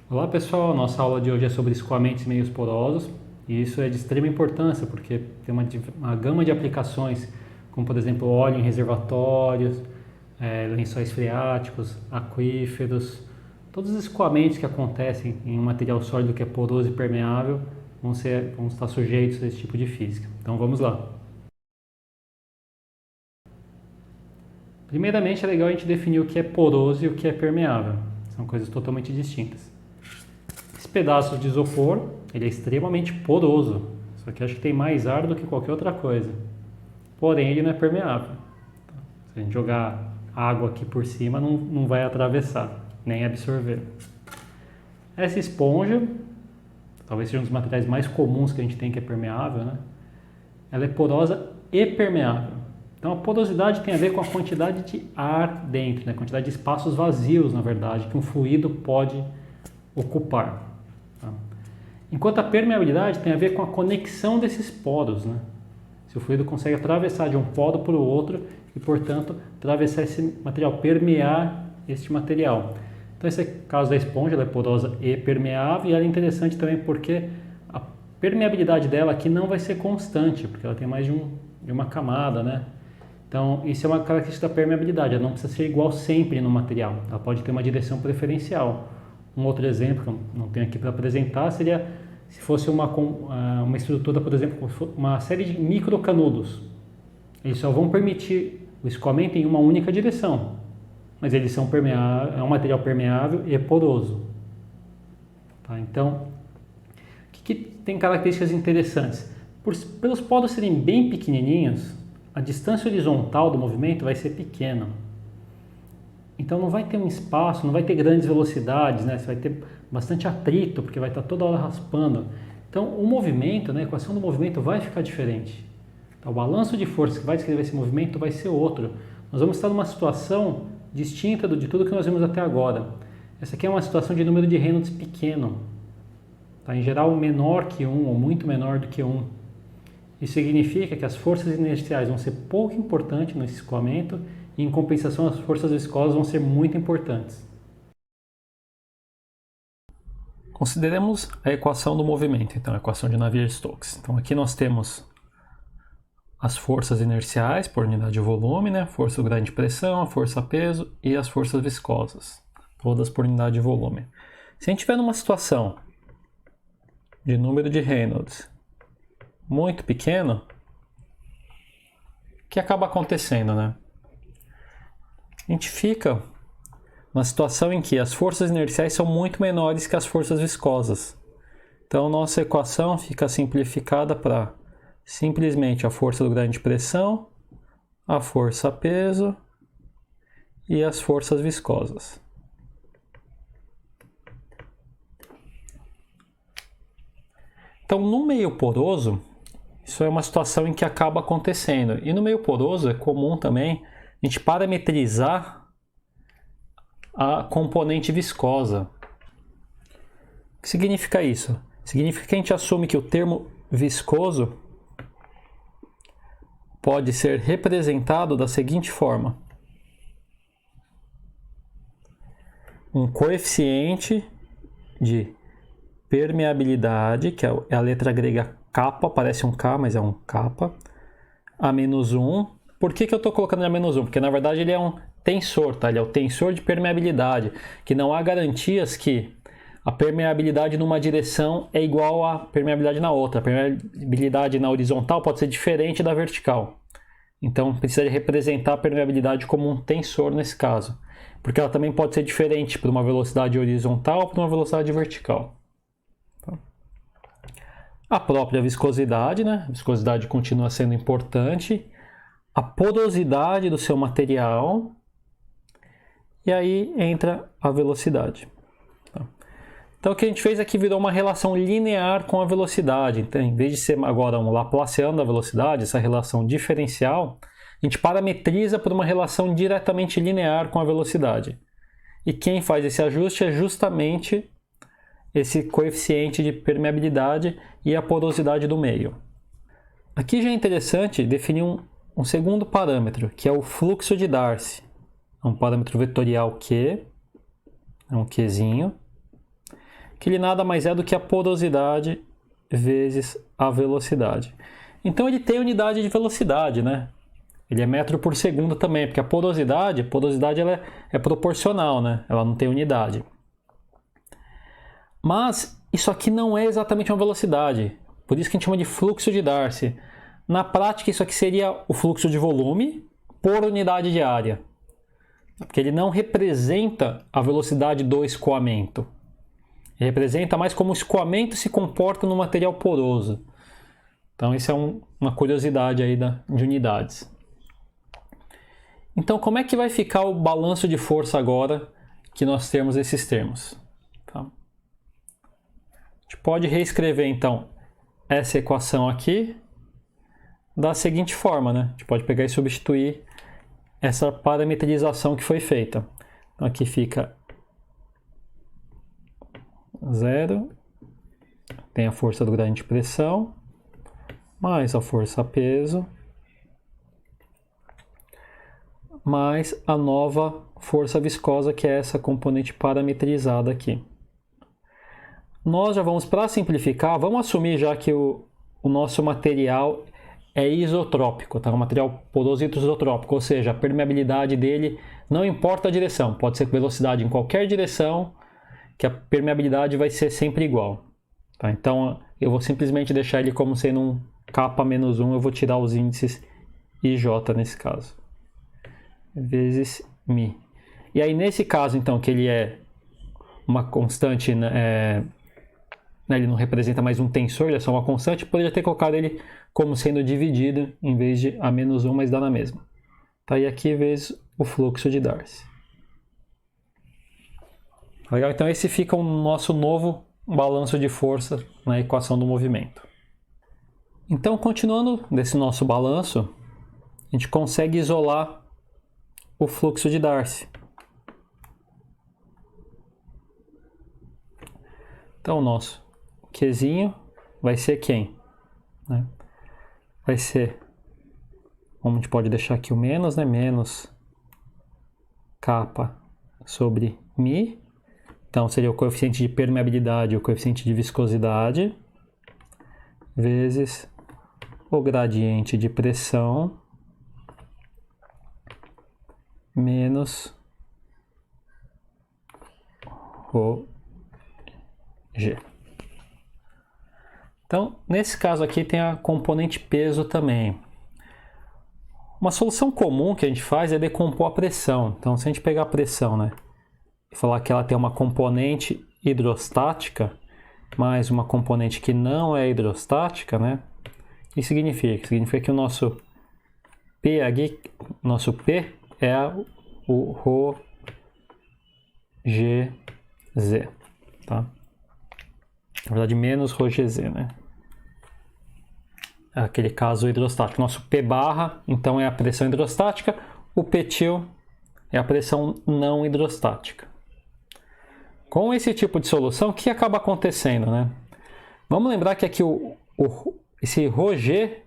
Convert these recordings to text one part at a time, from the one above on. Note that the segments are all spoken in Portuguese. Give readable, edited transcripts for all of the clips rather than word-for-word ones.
Olá pessoal, nossa aula de hoje é sobre escoamentos e meios porosos e isso é de extrema importância porque tem uma gama de aplicações, como por exemplo óleo em reservatórios, lençóis freáticos, aquíferos. Todos os escoamentos que acontecem em um material sólido que é poroso e permeável vão estar sujeitos a esse tipo de física. Então vamos lá. Primeiramente é legal a gente definir o que é poroso e o que é permeável. São coisas totalmente distintas. Esse pedaço de isopor, ele é extremamente poroso, só que acho que tem mais ar do que qualquer outra coisa. Porém, ele não é permeável. Se a gente jogar água aqui por cima, não vai atravessar, nem absorver. Essa esponja, talvez seja um dos materiais mais comuns que a gente tem que é permeável, né? Ela é porosa e permeável. Então a porosidade tem a ver com a quantidade de ar dentro, né? A quantidade de espaços vazios, na verdade, que um fluido pode ocupar. Tá? Enquanto a permeabilidade tem a ver com a conexão desses poros, né? Se o fluido consegue atravessar de um poro para o outro e, portanto, atravessar esse material, permear este material. Então, esse é o caso da esponja, ela é porosa e permeável, e ela é interessante também porque a permeabilidade dela aqui não vai ser constante, porque ela tem mais de uma camada, né? Então, isso é uma característica da permeabilidade, ela não precisa ser igual sempre no material, ela pode ter uma direção preferencial. Um outro exemplo que eu não tenho aqui para apresentar seria se fosse uma estrutura, por exemplo, uma série de microcanudos. Eles só vão permitir o escoamento em uma única direção, mas eles são permeáveis, é um material permeável e poroso. Tá? Então, o que tem características interessantes? Pelos poros serem bem pequenininhos, a distância horizontal do movimento vai ser pequena. Então não vai ter um espaço, não vai ter grandes velocidades, né? Você vai ter bastante atrito, porque vai estar toda hora raspando. Então o movimento, né, a equação do movimento vai ficar diferente. Então, o balanço de forças que vai descrever esse movimento vai ser outro. Nós vamos estar numa situação distinta de tudo que nós vimos até agora. Essa aqui é uma situação de número de Reynolds pequeno. Tá? Em geral menor que 1 ou muito menor do que 1. Isso significa que as forças inerciais vão ser pouco importantes nesse escoamento e, em compensação, as forças viscosas vão ser muito importantes. Consideremos a equação do movimento, então a equação de Navier-Stokes. Então aqui nós temos as forças inerciais por unidade de volume, né? Força do gradiente de pressão, a força peso e as forças viscosas, todas por unidade de volume. Se a gente estiver numa situação de número de Reynolds muito pequeno, o que acaba acontecendo, né? A gente fica uma situação em que as forças inerciais são muito menores que as forças viscosas. Então, nossa equação fica simplificada para simplesmente a força do gradiente de pressão, a força peso e as forças viscosas. Então, no meio poroso, isso é uma situação em que acaba acontecendo. E no meio poroso é comum também a gente parametrizar a componente viscosa. O que significa isso? Significa que a gente assume que o termo viscoso pode ser representado da seguinte forma: um coeficiente de permeabilidade, que é a letra grega kappa, parece um K, mas é um kappa, a menos 1. Por que eu estou colocando a menos 1? Porque na verdade ele é um tensor, tá? Ele é o tensor de permeabilidade, que não há garantias que a permeabilidade numa direção é igual à permeabilidade na outra. A permeabilidade na horizontal pode ser diferente da vertical. Então precisa de representar a permeabilidade como um tensor nesse caso, porque ela também pode ser diferente para uma velocidade horizontal ou para uma velocidade vertical. A própria viscosidade, né? A viscosidade continua sendo importante. A porosidade do seu material. E aí entra a velocidade. Então o que a gente fez aqui virou uma relação linear com a velocidade. Então, em vez de ser agora um Laplaciano da velocidade, essa relação diferencial, a gente parametriza por uma relação diretamente linear com a velocidade. E quem faz esse ajuste é justamente esse coeficiente de permeabilidade e a porosidade do meio. Aqui já é interessante definir um segundo parâmetro, que é o fluxo de Darcy. É um parâmetro vetorial Q, é um Qzinho. que ele nada mais é do que a porosidade vezes a velocidade. Então ele tem unidade de velocidade, né? Ele é metro por segundo também, porque a porosidade ela é proporcional, né? Ela não tem unidade. Mas isso aqui não é exatamente uma velocidade, por isso que a gente chama de fluxo de Darcy. Na prática, isso aqui seria o fluxo de volume por unidade de área, porque ele não representa a velocidade do escoamento. Ele representa mais como o escoamento se comporta no material poroso. Então, isso é uma curiosidade aí de unidades. Então, como é que vai ficar o balanço de força agora que nós temos esses termos? Tá? A gente pode reescrever, então, essa equação aqui da seguinte forma, né? A gente pode pegar e substituir essa parametrização que foi feita. Então, aqui fica 0, tem a força do gradiente de pressão, mais a força peso, mais a nova força viscosa, que é essa componente parametrizada aqui. Nós já vamos, para simplificar, vamos assumir já que o nosso material é isotrópico, tá? Um material poroso isotrópico, ou seja, a permeabilidade dele não importa a direção, pode ser velocidade em qualquer direção, que a permeabilidade vai ser sempre igual. Tá? Então, eu vou simplesmente deixar ele como sendo um K-1, eu vou tirar os índices IJ nesse caso, vezes μ. E aí, nesse caso, então, que ele é uma constante, ele não representa mais um tensor, ele é só uma constante, poderia ter colocado ele como sendo dividido em vez de A-1, mas dá na mesma. Tá? E aqui vezes o fluxo de Darcy. Legal? Então esse fica o nosso novo balanço de força na equação do movimento. Então, continuando desse nosso balanço, a gente consegue isolar o fluxo de Darcy. Então, o nosso Qzinho vai ser quem? Né? Vai ser, como a gente pode deixar aqui o menos, né? Menos kappa sobre μ. Então, seria o coeficiente de permeabilidade e o coeficiente de viscosidade, vezes o gradiente de pressão, menos ρg. Então, nesse caso aqui tem a componente peso também. Uma solução comum que a gente faz é decompor a pressão. Então, se a gente pegar a pressão, né, e falar que ela tem uma componente hidrostática mais uma componente que não é hidrostática, né? O que significa? Significa que o nosso P aqui, nosso P é o ρgz, tá? Na verdade, menos ρgz, né? É aquele caso hidrostático. Nosso P barra, então, é a pressão hidrostática. O Ptil é a pressão não hidrostática. Com esse tipo de solução, o que acaba acontecendo, né? Vamos lembrar que aqui esse ρg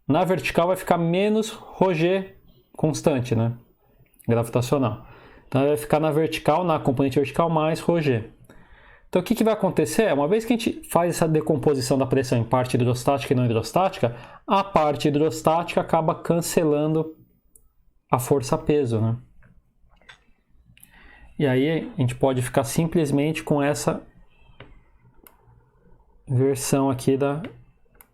na vertical vai ficar menos ρg constante, né? Gravitacional. Então, vai ficar na vertical, na componente vertical, mais ρg. Então, o que vai acontecer? Uma vez que a gente faz essa decomposição da pressão em parte hidrostática e não hidrostática, a parte hidrostática acaba cancelando a força-peso, né? E aí a gente pode ficar simplesmente com essa versão aqui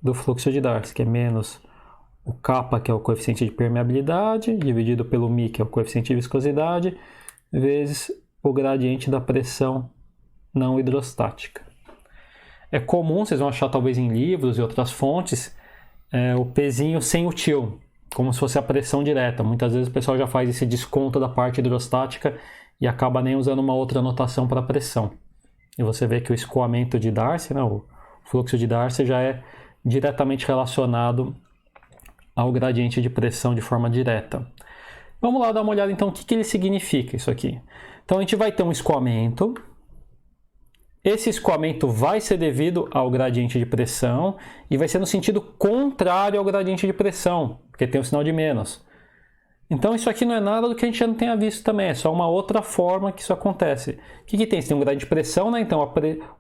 do fluxo de Darcy, que é menos o kappa, que é o coeficiente de permeabilidade, dividido pelo μ, que é o coeficiente de viscosidade, vezes o gradiente da pressão não hidrostática. É comum, vocês vão achar talvez em livros e outras fontes, o Pzinho sem o til, como se fosse a pressão direta. Muitas vezes o pessoal já faz esse desconto da parte hidrostática e acaba nem usando uma outra notação para pressão. E você vê que o escoamento de Darcy, né, o fluxo de Darcy, já é diretamente relacionado ao gradiente de pressão de forma direta. Vamos lá dar uma olhada então o que ele significa isso aqui. Então a gente vai ter um escoamento. Esse escoamento vai ser devido ao gradiente de pressão e vai ser no sentido contrário ao gradiente de pressão, porque tem o sinal de menos. Então isso aqui não é nada do que a gente já não tenha visto também, é só uma outra forma que isso acontece. O que tem? Você tem um gradiente de pressão, né? Então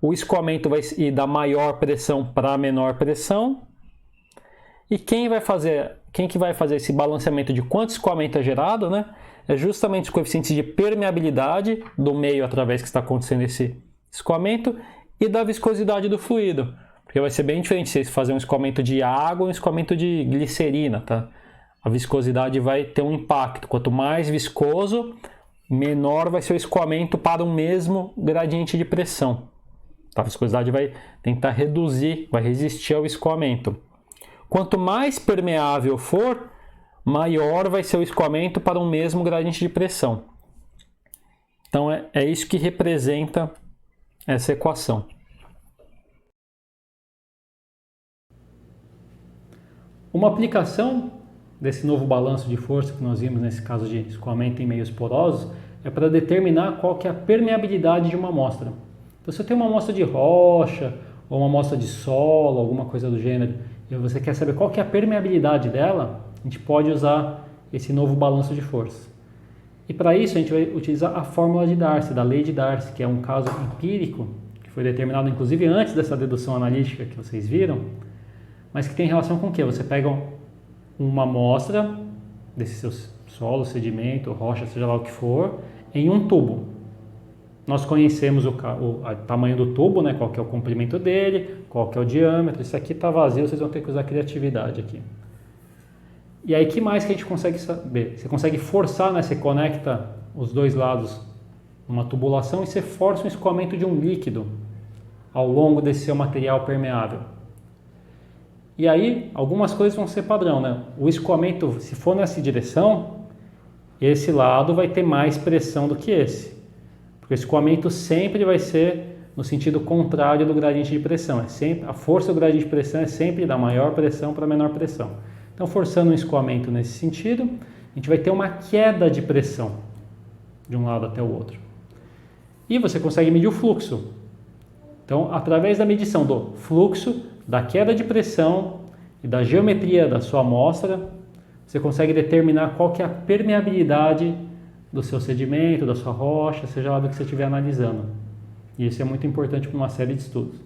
o escoamento vai ir da maior pressão para a menor pressão. E quem que vai fazer esse balanceamento de quanto escoamento é gerado, né? É justamente os coeficientes de permeabilidade do meio através que está acontecendo esse escoamento e da viscosidade do fluido. Porque vai ser bem diferente se você fazer um escoamento de água ou um escoamento de glicerina, tá? A viscosidade vai ter um impacto. Quanto mais viscoso, menor vai ser o escoamento para o mesmo gradiente de pressão. A viscosidade vai tentar reduzir, vai resistir ao escoamento. Quanto mais permeável for, maior vai ser o escoamento para o mesmo gradiente de pressão. Então é isso que representa essa equação. Uma aplicação desse novo balanço de força que nós vimos nesse caso de escoamento em meios porosos é para determinar qual que é a permeabilidade de uma amostra. Então, se eu tenho uma amostra de rocha ou uma amostra de solo, alguma coisa do gênero, e você quer saber qual que é a permeabilidade dela, a gente pode usar esse novo balanço de força. E para isso a gente vai utilizar a fórmula de Darcy, da lei de Darcy, que é um caso empírico, que foi determinado inclusive antes dessa dedução analítica que vocês viram, mas que tem relação com o quê? Você pega uma amostra desse seu solo, sedimento, rocha, seja lá o que for, em um tubo. Nós conhecemos o tamanho do tubo, né? Qual que é o comprimento dele, qual que é o diâmetro. Isso aqui está vazio, vocês vão ter que usar criatividade aqui. E aí, o que mais que a gente consegue saber? Você consegue forçar, né? Você conecta os dois lados numa tubulação e você força um escoamento de um líquido ao longo desse seu material permeável. E aí, algumas coisas vão ser padrão, né? O escoamento, se for nessa direção, esse lado vai ter mais pressão do que esse. Porque o escoamento sempre vai ser no sentido contrário do gradiente de pressão. A força do gradiente de pressão é sempre da maior pressão para a menor pressão. Então, forçando um escoamento nesse sentido, a gente vai ter uma queda de pressão de um lado até o outro. E você consegue medir o fluxo. Então, através da medição do fluxo, da queda de pressão e da geometria da sua amostra, você consegue determinar qual que é a permeabilidade do seu sedimento, da sua rocha, seja lá do que você estiver analisando. E isso é muito importante para uma série de estudos.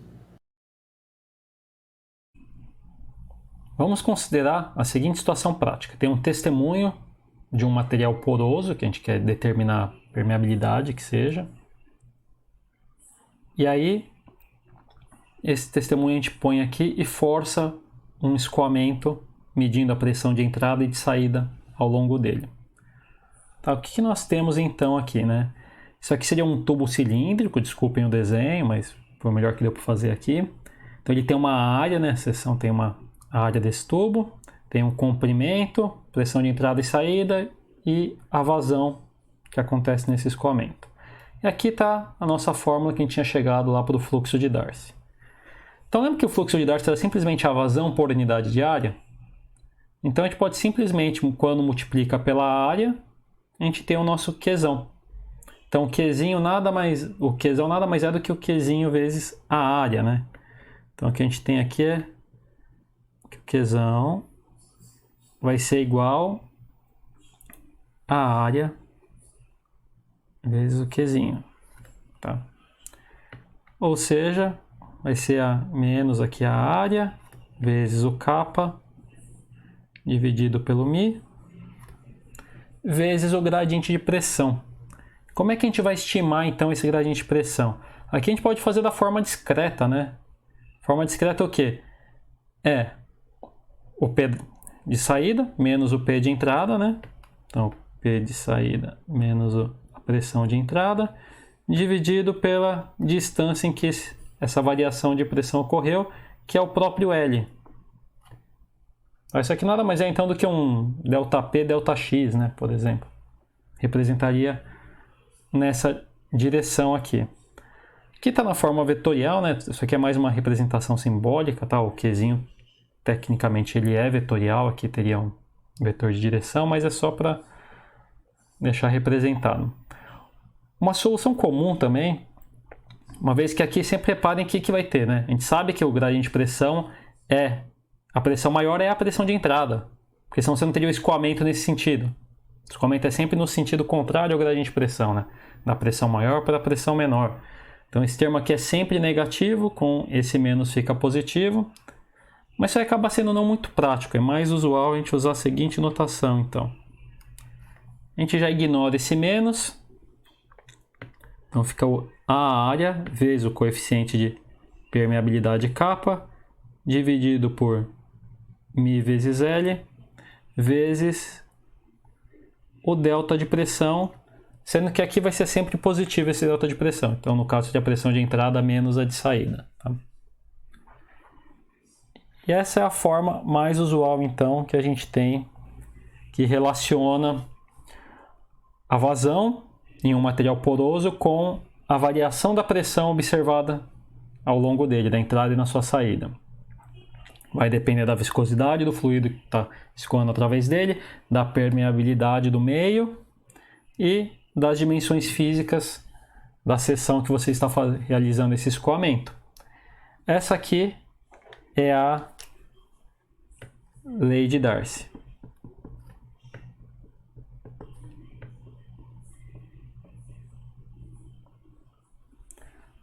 Vamos considerar a seguinte situação prática. Tem um testemunho de um material poroso, que a gente quer determinar a permeabilidade que seja. E aí, esse testemunho a gente põe aqui e força um escoamento, medindo a pressão de entrada e de saída ao longo dele. Tá, o que nós temos então aqui, né? Isso aqui seria um tubo cilíndrico, desculpem o desenho, mas foi o melhor que deu para fazer aqui. Então ele tem uma área, né? A seção tem uma área desse tubo, tem um comprimento, pressão de entrada e saída e a vazão que acontece nesse escoamento. E aqui está a nossa fórmula que a gente tinha chegado lá para o fluxo de Darcy. Então lembra que o fluxo de Darcy era simplesmente a vazão por unidade de área? Então a gente pode simplesmente, quando multiplica pela área, a gente tem o nosso Qzão. Então o Qzão nada mais é do que o Qzinho vezes a área, né? Então o que a gente tem aqui é que o Qzão vai ser igual a área vezes o Qzinho, tá? Ou seja, vai ser a menos aqui a área vezes o kappa dividido pelo mi vezes o gradiente de pressão. Como é que a gente vai estimar então esse gradiente de pressão? Aqui a gente pode fazer da forma discreta, né? Forma discreta é o quê? É o P de saída menos o P de entrada, né? Então, P de saída menos a pressão de entrada, dividido pela distância em que essa variação de pressão ocorreu, que é o próprio L. Isso aqui nada mais é então do que um ΔP, ΔX, né? Por exemplo. Representaria nessa direção aqui. Aqui está na forma vetorial, né? Isso aqui é mais uma representação simbólica, tá? O Qzinho, tecnicamente, ele é vetorial. Aqui teria um vetor de direção, mas é só para deixar representado. Uma solução comum também, uma vez que aqui sempre reparem que vai ter, né? A gente sabe que o gradiente de pressão a pressão maior é a pressão de entrada, porque senão você não teria o escoamento nesse sentido. Escoamento é sempre no sentido contrário ao gradiente de pressão, né? Da pressão maior para a pressão menor. Então esse termo aqui é sempre negativo, com esse menos fica positivo. Mas isso aí acaba sendo não muito prático, é mais usual a gente usar a seguinte notação, então. A gente já ignora esse menos. Então fica a área vezes o coeficiente de permeabilidade kappa, dividido por μ vezes L, vezes o delta de pressão, sendo que aqui vai ser sempre positivo esse delta de pressão. Então, no caso de a pressão de entrada menos a de saída. Tá? E essa é a forma mais usual, então, que a gente tem, que relaciona a vazão em um material poroso com a variação da pressão observada ao longo dele, da entrada e na sua saída. Vai depender da viscosidade do fluido que está escoando através dele, da permeabilidade do meio e das dimensões físicas da seção que você está realizando esse escoamento. Essa aqui é a lei de Darcy.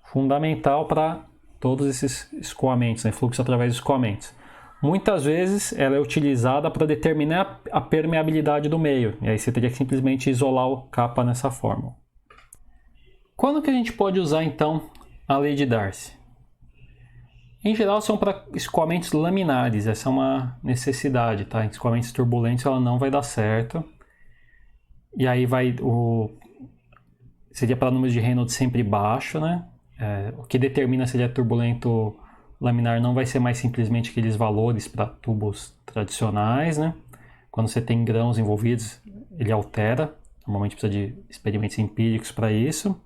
Fundamental para todos esses escoamentos, né? Fluxo através de escoamentos. Muitas vezes ela é utilizada para determinar a permeabilidade do meio, e aí você teria que simplesmente isolar o kappa nessa fórmula. Quando que a gente pode usar então a lei de Darcy? Em geral são para escoamentos laminares, essa é uma necessidade, tá? Em escoamentos turbulentos ela não vai dar certo, e aí seria para números de Reynolds sempre baixo, né? O que determina se ele é turbulento laminar não vai ser mais simplesmente aqueles valores para tubos tradicionais, né? Quando você tem grãos envolvidos, ele altera. Normalmente precisa de experimentos empíricos para isso.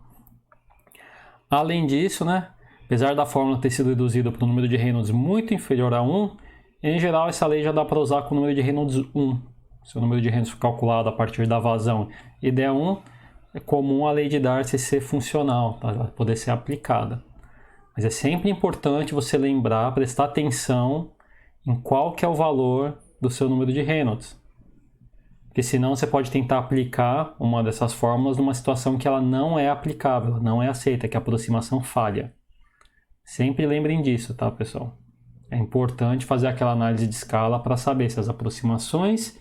Além disso, né? Apesar da fórmula ter sido reduzida para um número de Reynolds muito inferior a 1, em geral essa lei já dá para usar com o número de Reynolds 1. Se o número de Reynolds for calculado a partir da vazão e der 1, é comum a lei de Darcy ser funcional, para poder ser aplicada. Mas é sempre importante você lembrar, prestar atenção em qual que é o valor do seu número de Reynolds. Porque senão você pode tentar aplicar uma dessas fórmulas numa situação que ela não é aplicável, ela não é aceita, que a aproximação falha. Sempre lembrem disso, tá, pessoal? É importante fazer aquela análise de escala para saber se as aproximações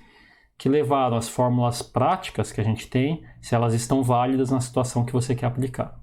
que levaram as fórmulas práticas que a gente tem, se elas estão válidas na situação que você quer aplicar.